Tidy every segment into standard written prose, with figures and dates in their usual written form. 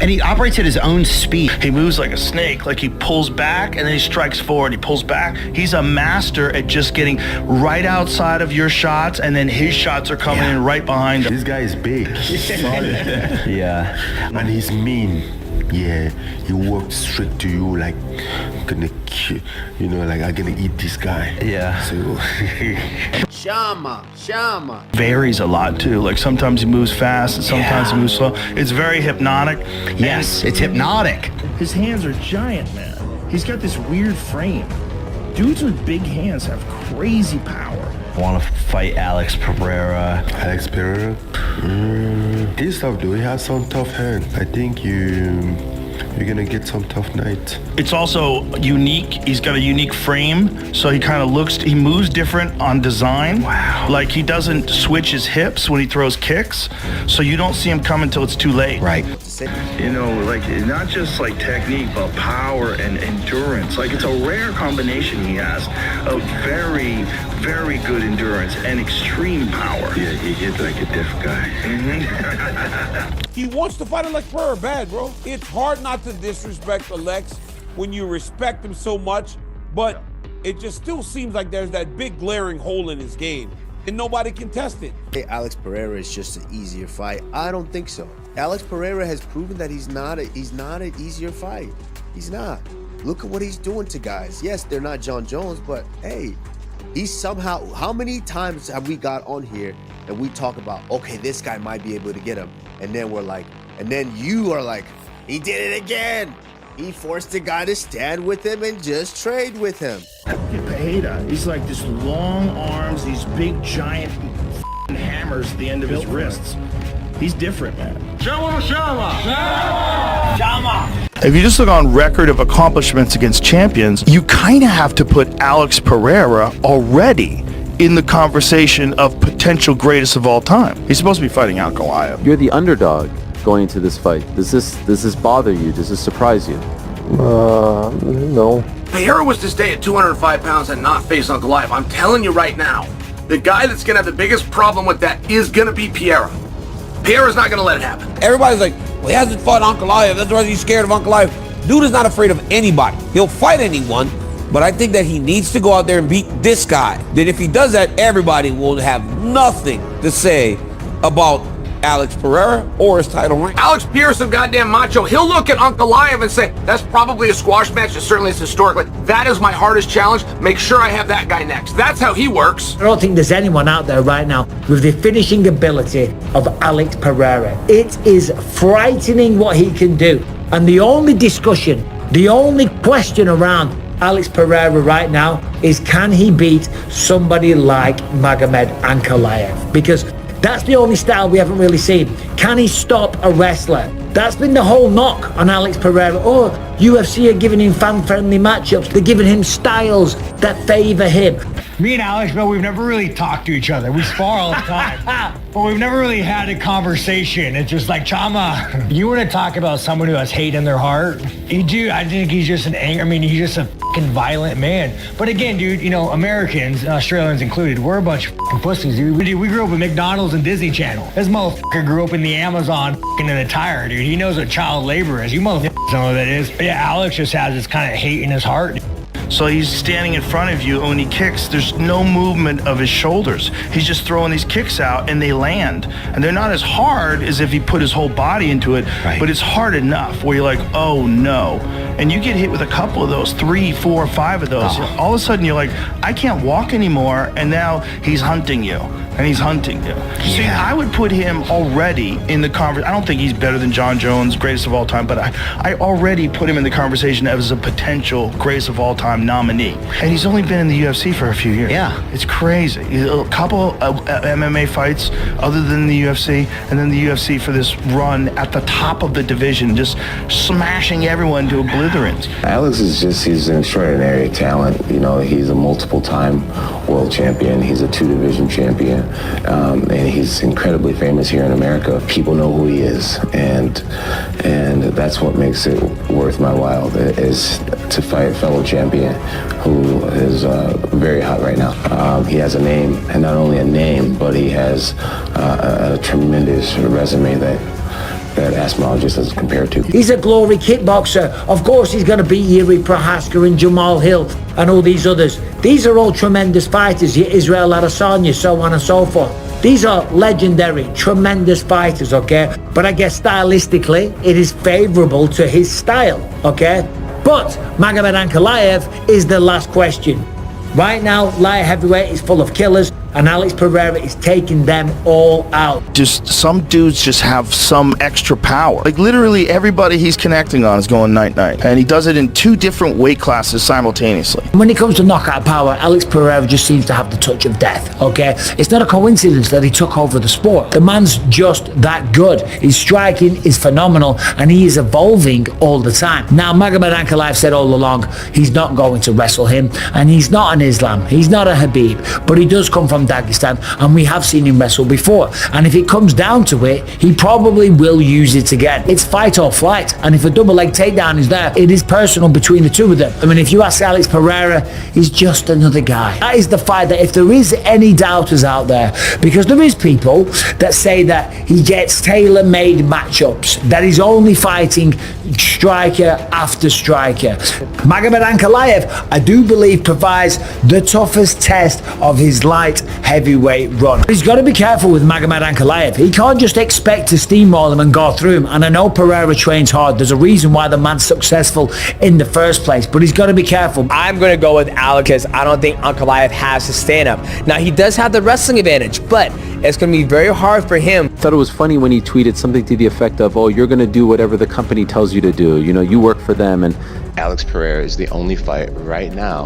And he operates at his own speed. He moves like a snake, like he pulls back and then he strikes forward. He pulls back. He's a master at just getting right outside of your shots, and then his shots are coming in right behind him. This guy is big, solid. Yeah. And he's mean. Yeah, he walked straight to you like, I'm gonna kill, you know, like I'm gonna eat this guy. Yeah. So Shama. Varies a lot too. Like sometimes he moves fast and sometimes he moves slow. It's very hypnotic. Yes, it's hypnotic. His hands are giant, man. He's got this weird frame. Dudes with big hands have crazy power. I want to fight Alex Pereira. Alex Pereira, he's tough though. He has some tough hands. I think you're gonna get some tough nights. It's also unique. He's got a unique frame, so he moves different on design. Wow. Like he doesn't switch his hips when he throws kicks, so you don't see him come until it's too late. Right. You know, like not just like technique, but power and endurance. Like it's a rare combination he has of very, very good endurance and extreme power. Yeah, he hit like a deaf guy. He wants to fight Alex Pereira bad, bro. It's hard not to disrespect Alex when you respect him so much, but it just still seems like there's that big glaring hole in his game, and nobody can test it. Hey, Alex Pereira is just an easier fight. I don't think so. Alex Pereira has proven that he's not an easier fight. He's not. Look at what he's doing to guys. Yes, they're not Jon Jones, but hey, he's somehow, how many times have we got on here and we talk about, okay, this guy might be able to get him. And then we're like, and then you are like, he did it again. He forced the guy to stand with him and just trade with him. Look at Pereira. He's like this long arms, these big giant hammers at the end of his wrists. He's different, man. If you just look on record of accomplishments against champions, you kind of have to put Alex Pereira already in the conversation of potential greatest of all time. He's supposed to be fighting Ankalaev. You're the underdog going into this fight. Does this bother you? Does this surprise you? No. Pereira was to stay at 205 pounds and not face Ankalaev. I'm telling you right now, the guy that's going to have the biggest problem with that is going to be Pereira. Pereira's not going to let it happen. Everybody's like, well, he hasn't fought Ankalaev. That's why he's scared of Ankalaev. Dude is not afraid of anybody. He'll fight anyone, but I think that he needs to go out there and beat this guy. Then if he does that, everybody will have nothing to say about Alex Pereira or his title reign. Alex Pereira's some goddamn macho. He'll look at Ankalaev and say, that's probably a squash match. It certainly is historically. That is my hardest challenge. Make sure I have that guy next. That's how he works. I don't think there's anyone out there right now with the finishing ability of Alex Pereira. It is frightening what he can do. And the only discussion, the only question around Alex Pereira right now is, can he beat somebody like Magomed Ankalaev? Because that's the only style we haven't really seen. Can he stop a wrestler? That's been the whole knock on Alex Pereira. Oh, UFC are giving him fan-friendly matchups. They're giving him styles that favor him. Me and Alex, bro, we've never really talked to each other. We spar all the time, but we've never really had a conversation. It's just like, Chama, you want to talk about someone who has hate in their heart? You do. I think he's just he's just a fucking violent man. But again, dude, you know, Americans, Australians included, we're a bunch of fucking pussies, dude. We grew up with McDonald's and Disney Channel. This motherfucker grew up in the Amazon fucking in a tire, dude. He knows what child labor is. You motherfuckers don't know what that is. But yeah, Alex just has this kind of hate in his heart. So he's standing in front of you, and when he kicks, there's no movement of his shoulders. He's just throwing these kicks out, and they land. And they're not as hard as if he put his whole body into it, but it's hard enough where you're like, oh no. And you get hit with a couple of those, 3, 4, 5 of those. All of a sudden, you're like, I can't walk anymore, and now he's hunting you. And he's hunting you. See, I would put him already in the conversation. I don't think he's better than Jon Jones, greatest of all time, but I already put him in the conversation as a potential greatest of all time nominee. And he's only been in the UFC for a few years. Yeah. It's crazy. A couple of MMA fights other than the UFC, and then the UFC for this run at the top of the division, just smashing everyone to obliterance. Alex is he's an extraordinary talent. You know, he's a multiple-time world champion. He's a 2-division champion. And he's incredibly famous here in America. People know who he is, and that's what makes it worth my while, is to fight a fellow champion who is very hot right now. He has a name, and not only a name, but he has a tremendous resume that Aspinall just doesn't compare to. He's a glory kickboxer. Of course he's going to beat Yuri Prohaska and Jamal Hill and all these others. These are all tremendous fighters. Israel Adesanya, so on and so forth. These are legendary, tremendous fighters, okay? But I guess stylistically, it is favorable to his style, okay? But Magomed Ankalaev is the last question. Right now, light heavyweight is full of killers, and Alex Pereira is taking them all out. Just some dudes just have some extra power. Like literally everybody he's connecting on is going night-night. And he does it in 2 different weight classes simultaneously. When it comes to knockout power, Alex Pereira just seems to have the touch of death, okay? It's not a coincidence that he took over the sport. The man's just that good. His striking is phenomenal, and he is evolving all the time. Now, Magomed Ankalaev said all along, he's not going to wrestle him, and he's not an Islam. He's not a Khabib, but he does come from Dagestan, and we have seen him wrestle before. And if it comes down to it, he probably will use it again. It's fight or flight, and if a double leg takedown is there, it is personal between the two of them. I mean, if you ask Alex Pereira, he's just another guy. That is the fight that if there is any doubters out there, because there is people that say that he gets tailor-made matchups, that he's only fighting striker after striker. Magomed Ankalaev, I do believe, provides the toughest test of his light heavyweight run. But he's got to be careful with Magomed Ankalaev. He can't just expect to steamroll him and go through him. And I know Pereira trains hard. There's a reason why the man's successful in the first place, but he's got to be careful. I'm going to go with Alex because I don't think Ankalaev has his stand-up. Now, he does have the wrestling advantage, but it's going to be very hard for him. I thought it was funny when he tweeted something to the effect of, oh, you're going to do whatever the company tells you to do. You know, you work for them. And Alex Pereira is the only fight right now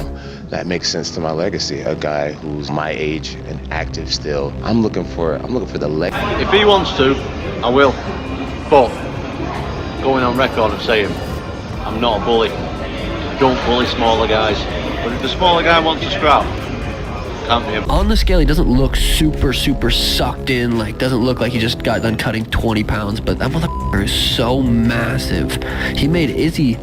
that makes sense to my legacy. A guy who's my age and active still. I'm looking for the leg. If he wants to, I will. But going on record and saying I'm not a bully. Don't bully smaller guys. But if the smaller guy wants to scrap, can't be him. On the scale, he doesn't look super sucked in. Like, doesn't look like he just got done cutting 20 pounds. But that motherfucker is so massive. He made Izzy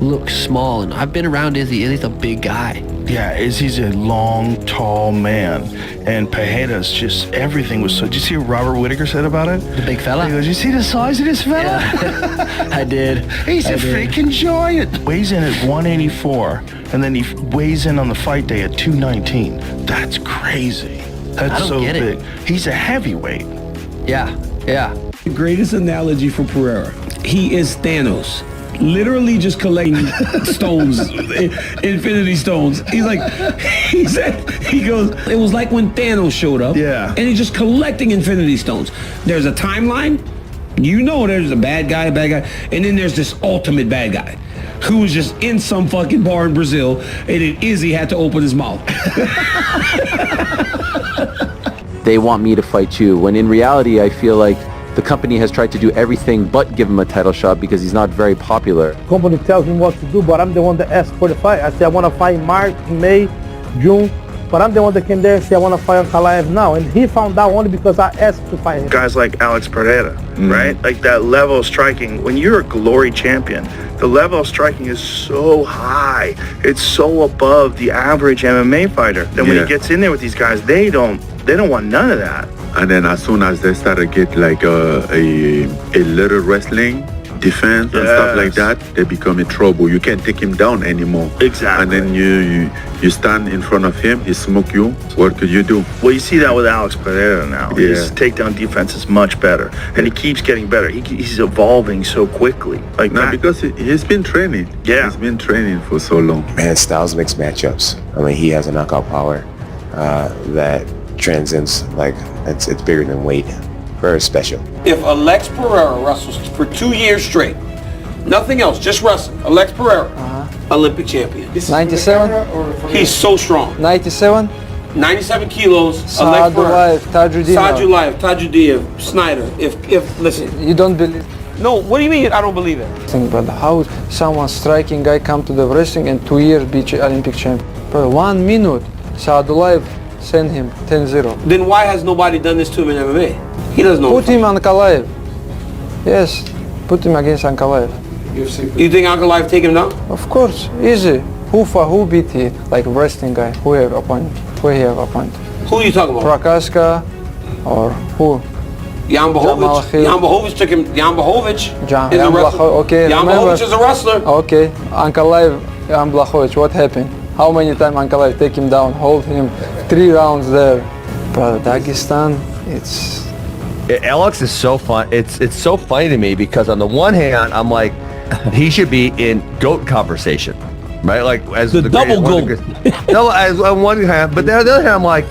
look small, and I've been around Izzy. Izzy's a big guy. Yeah, Izzy's a long, tall man, and Pereira's just everything was so. Did you see what Robert Whittaker said about it? The big fella. He goes, "You see the size of this fella?" Yeah. I did. He's a freaking giant. Weighs in at 184, and then he weighs in on the fight day at 219. That's crazy. That's so big. He's a heavyweight. Yeah. The greatest analogy for Pereira. He is Thanos. Literally just collecting stones, infinity stones. He's like, he goes, it was like when Thanos showed up. Yeah. And he's just collecting infinity stones. There's a timeline. You know there's a bad guy. And then there's this ultimate bad guy who was just in some fucking bar in Brazil, and then Izzy had to open his mouth. they want me to fight you, when in reality, I feel like the company has tried to do everything but give him a title shot because he's not very popular. Company tells him what to do, but I'm the one that asked for the fight. I said I want to fight March, May, June, but I'm the one that came there and said I want to fight Ankalaev now. And he found out only because I asked to fight him. Guys like Alex Pereira, right? Like that level of striking. When you're a glory champion, the level of striking is so high. It's so above the average MMA fighter. Then when he gets in there with these guys, they don't want none of that. And then as soon as they start to get like a little wrestling defense and stuff like that, they become in trouble. You can't take him down anymore. Exactly. And then you stand in front of him, he smoke you. What could you do? Well, you see that with Alex Pereira now. Yeah. His takedown defense is much better, and he keeps getting better. He's evolving so quickly. Like no, because he's been training. Yeah, he's been training for so long. Man, styles mix matchups. I mean, he has a knockout power that transcends, like, it's bigger than weight. Very special. If Alex Pereira wrestles for 2 years straight, nothing else, just wrestling, Alex Pereira, Olympic champion. 97? He's so strong. 97? 97 kilos. Sadulaev, Tajuddiev, Snyder. If listen. You don't believe? No, what do you mean I don't believe it? But how someone striking guy come to the wrestling and 2 years be Olympic champion? For 1 minute, Sadulaev send him 10-0. Then why has nobody done this to him in MMA? He doesn't know. Put him on Ankalaev. Yes, put him against Ankalaev. You think Ankalaev take him down? Of course, easy. Who beat he? Like wrestling guy. Who he have opponent? Who are you talking about? Prokaska or who? Jan Blachowicz took him. Jan Blachowicz Jan is a wrestler. okay, Jan remember. Blachowicz is a wrestler. Okay, Ankalaev, Jan Blachowicz, what happened? How many times Ankalaev take him down, hold him 3 rounds there? But Dagestan, it's... Alex is so fun. It's so funny to me because on the one hand, I'm like, he should be in GOAT conversation, right? Like as the double GOAT. No, as on one hand, but the other hand, I'm like,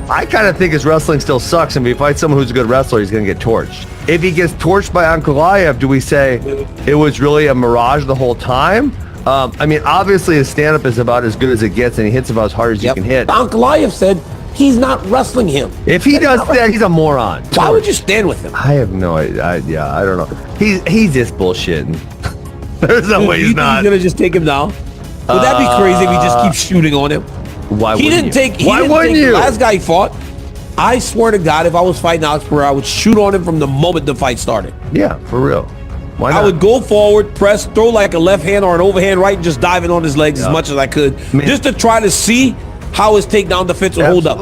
I kind of think his wrestling still sucks, and if he fights someone who's a good wrestler, he's going to get torched. If he gets torched by Ankalaev, do we say it was really a mirage the whole time? I mean, obviously his stand-up is about as good as it gets, and he hits about as hard as you can hit. Ankalaev said he's not wrestling him. If he does that, he's a moron. Why would you stand with him? I have no idea. I don't know. He's just bullshitting. There's no way he's not. He's gonna just take him down? Would that be crazy if he just keeps shooting on him? Why he wouldn't didn't you? take. Why wouldn't you? The last guy he fought. I swear to God, if I was fighting Alex Pereira, I would shoot on him from the moment the fight started. Yeah, for real. Why not? I would go forward, press, throw like a left hand or an overhand right, and just dive in on his legs as much as I could, just to try to see how his takedown defense would hold up.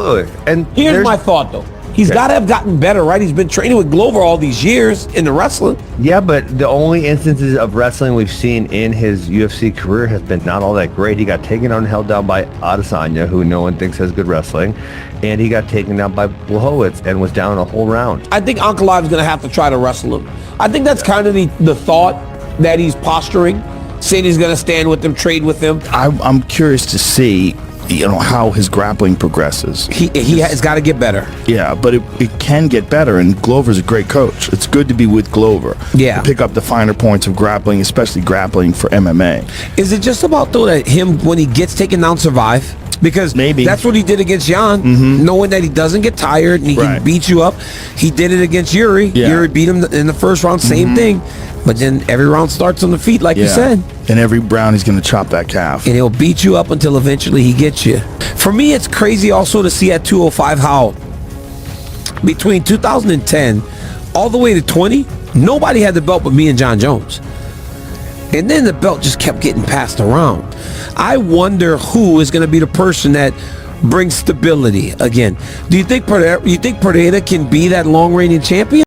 And here's my thought, though. He's got to have gotten better, right? He's been training with Glover all these years in the wrestling. Yeah, but the only instances of wrestling we've seen in his UFC career has been not all that great. He got taken out and held down by Adesanya, who no one thinks has good wrestling, and he got taken down by Blachowicz and was down a whole round. I think Ankalaev's going to have to try to wrestle him. I think that's kind of the thought that he's posturing, saying he's going to stand with him, trade with him. I'm curious to see, how his grappling progresses. He has got to get better. Yeah, but it can get better, and Glover's a great coach. It's good to be with Glover. Yeah. To pick up the finer points of grappling, especially grappling for MMA. Is it just about, though, that him, when he gets taken down, survive? Because maybe that's what he did against Jan, knowing that he doesn't get tired and he can beat you up. He did it against Yuri. Yeah. Yuri beat him in the first round, same thing. But then every round starts on the feet, like you said. And every round he's going to chop that calf. And he'll beat you up until eventually he gets you. For me, it's crazy also to see at 205 how between 2010 all the way to 20, nobody had the belt but me and Jon Jones. And then the belt just kept getting passed around. I wonder who is going to be the person that brings stability again. Do you think Pereira can be that long-reigning champion?